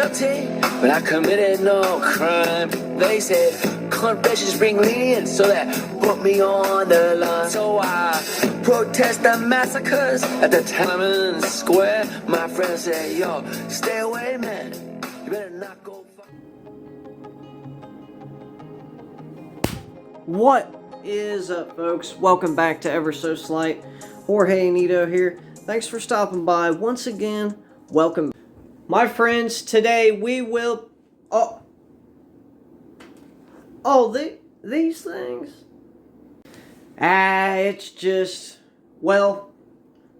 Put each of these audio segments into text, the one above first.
guilty, but I committed no crime. They said confessions bring lenience, so that put me on the line. So I protest the massacres at the Tiananmen Square. My friends say, yo, stay away, man. You better not go. What is up, folks? Welcome back to Ever So Slight. Jorge Nito here. Thanks for stopping by once again. Welcome. My friends, today we will... these things? It's just... Well,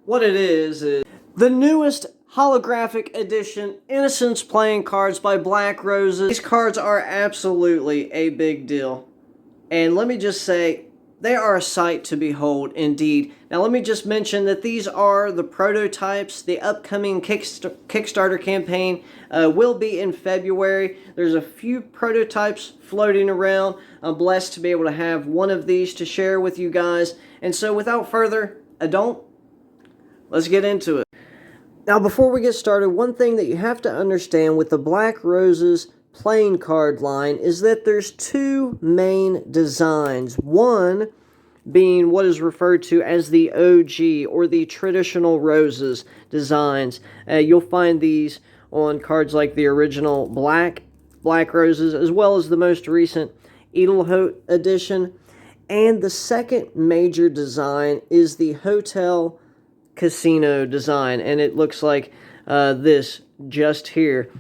what it is the newest holographic edition Innocence playing cards by Black Roses. These cards are absolutely a big deal. And let me just say, they are a sight to behold indeed. Now let me just mention that these are the prototypes. The upcoming Kickstarter campaign will be in February. There's a few prototypes floating around. I'm blessed to be able to have one of these to share with you guys. And so without further ado, let's get into it. Now before we get started, one thing that you have to understand with the Black Roses playing card line is that there's two main designs. One being what is referred to as the OG or the traditional roses designs. You'll find these on cards like the original Black Roses as well as the most recent Edelhout edition. And the second major design is the Hotel Casino design, and it looks like this just here.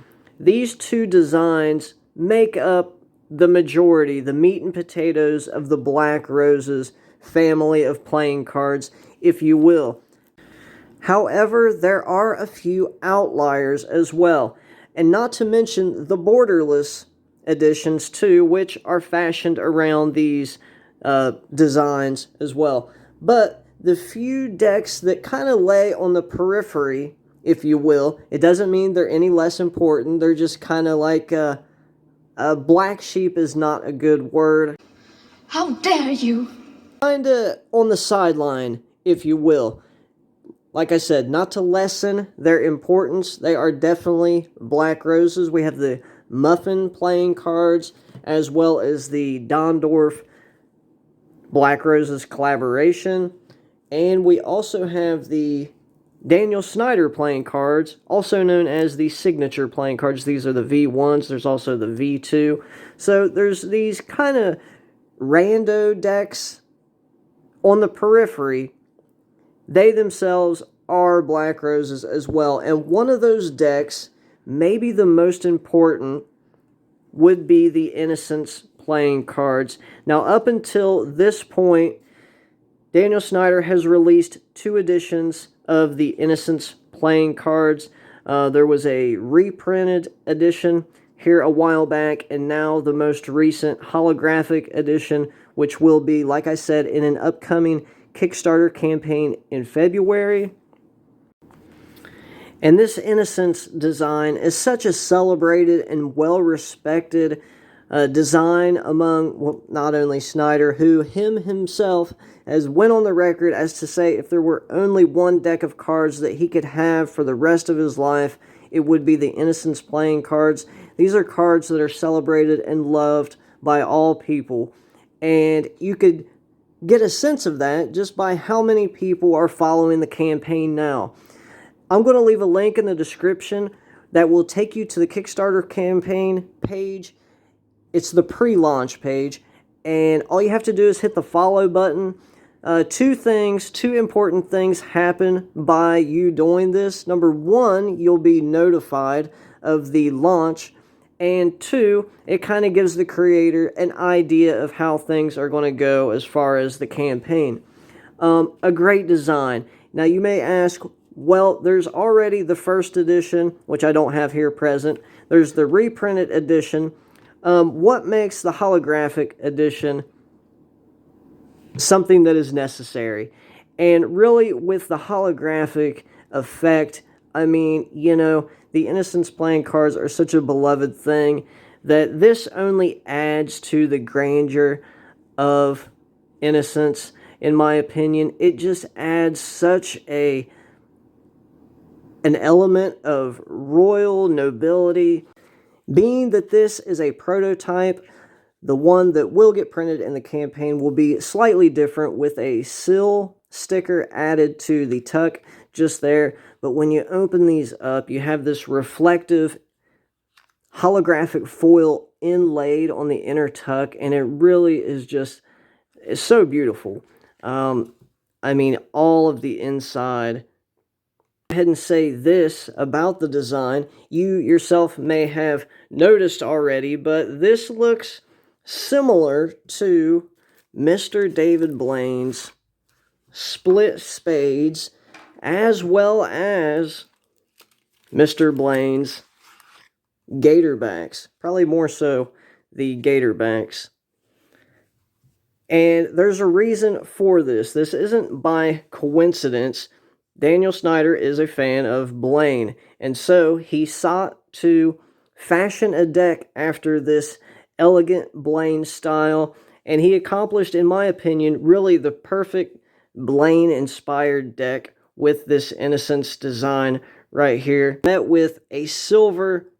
These two designs make up the majority, the meat and potatoes of the Black Roses family of playing cards, if you will. However, there are a few outliers as well, and not to mention the borderless editions too, which are fashioned around these designs as well. But the few decks that kind of lay on the periphery, if you will, it doesn't mean they're any less important. They're just kind of like a black sheep is not a good word. How dare you? Kind of on the sideline, if you will. Like I said, not to lessen their importance, they are definitely Black Roses. We have the Muffin playing cards, as well as the Dondorf Black Roses collaboration. And we also have the Daniel Snyder playing cards, also known as the signature playing cards. These are the V1s. There's also the V2. So there's these kind of rando decks on the periphery. They themselves are Black Roses as well. And one of those decks, maybe the most important, would be the Innocence playing cards. Now, up until this point, Daniel Snyder has released two editions of the Innocence playing cards. There was a reprinted edition here a while back, and now the most recent holographic edition, which will be, like I said, in an upcoming Kickstarter campaign in February. And this Innocence design is such a celebrated and well-respected design among, well, not only Snyder, who himself has went on the record as to say if there were only one deck of cards that he could have for the rest of his life, it would be the Innocence playing cards. These are cards that are celebrated and loved by all people, and you could get a sense of that just by how many people are following the campaign now. I'm going to leave a link in the description that will take you to the Kickstarter campaign page. It's the pre-launch page, and all you have to do is hit the follow button. Two important things happen by you doing this. Number one, you'll be notified of the launch, and two, it kind of gives the creator an idea of how things are going to go as far as the campaign. A great design. Now you may ask, well, there's already the first edition, which I don't have here present. There's the reprinted edition. What makes the holographic edition something that is necessary? And really, with the holographic effect, I mean, you know, the Innocence playing cards are such a beloved thing that this only adds to the grandeur of Innocence, in my opinion. It just adds such a an element of royal nobility. Being that this is a prototype, the one that will get printed in the campaign will be slightly different with a seal sticker added to the tuck just there. But when you open these up, you have this reflective holographic foil inlaid on the inner tuck, and it really is just, it's so beautiful. I mean, all of the inside. Go ahead and say this about the design. You yourself may have noticed already, but this looks similar to Mr. David Blaine's split spades, as well as Mr. Blaine's gatorbacks. Probably more so the gatorbacks. And there's a reason for this. This isn't by coincidence. Daniel Snyder is a fan of Blaine, and so he sought to fashion a deck after this elegant Blaine style, and he accomplished, in my opinion, really the perfect Blaine-inspired deck with this Innocence design right here. Met with a silver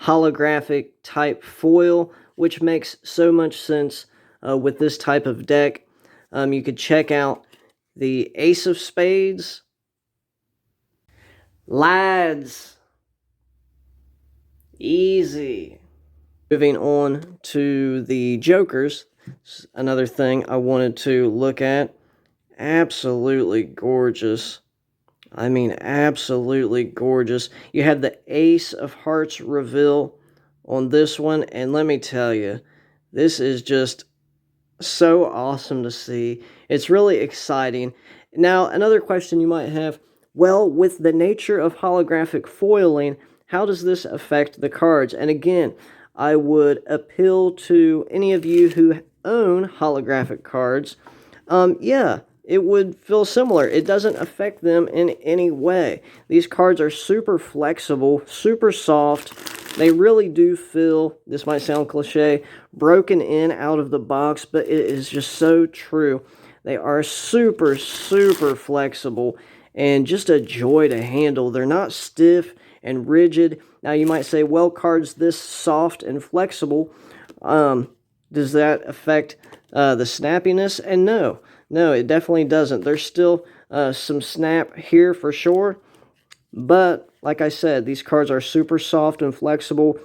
holographic type foil, which makes so much sense with this type of deck. You could check out the Ace of Spades. Lads. Easy. Moving on to the Jokers. Another thing I wanted to look at. Absolutely gorgeous. I mean, absolutely gorgeous. You have the Ace of Hearts reveal on this one, and let me tell you, this is just so awesome to see. It's really exciting. Now, another question you might have, well, with the nature of holographic foiling, how does this affect the cards? And again, I would appeal to any of you who own holographic cards. Yeah, it would feel similar. It doesn't affect them in any way. These cards are super flexible, super soft. They really do feel, this might sound cliche, broken in out of the box, but it is just so true. They are super, super flexible and just a joy to handle. They're not stiff and rigid. Now you might say, well, cards this soft and flexible, does that affect the snappiness? And no, it definitely doesn't. There's still some snap here for sure, but like I said, these cards are super soft and flexible,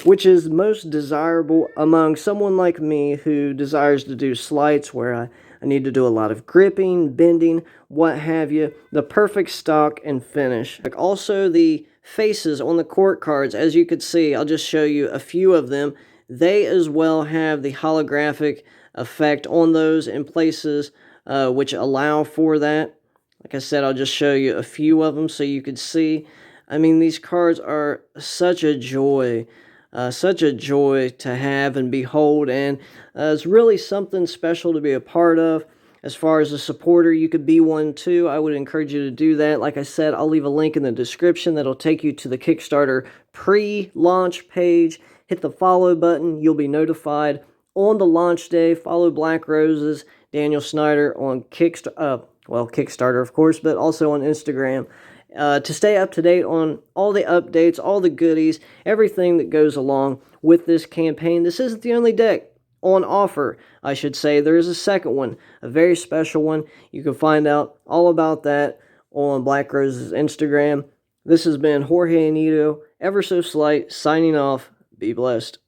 which is most desirable among someone like me who desires to do sleights where I need to do a lot of gripping, bending, what have you. The perfect stock and finish. Like also the faces on the court cards, as you could see, I'll just show you a few of them. They as well have the holographic effect on those in places which allow for that. Like I said, I'll just show you a few of them so you could see. I mean, these cards are such a joy to have and behold, and it's really something special to be a part of. As far as a supporter, you could be one too. I would encourage you to do that. Like I said, I'll leave a link in the description that'll take you to the Kickstarter pre-launch page. Hit the follow button. You'll be notified on the launch day. Follow Black Roses, Daniel Snyder on Kickstarter, of course, but also on Instagram. To stay up to date on all the updates, all the goodies, everything that goes along with this campaign. This isn't the only deck on offer, I should say. There is a second one, a very special one. You can find out all about that on Black Rose's Instagram. This has been Jorge Anito, Ever So Slight, signing off. Be blessed.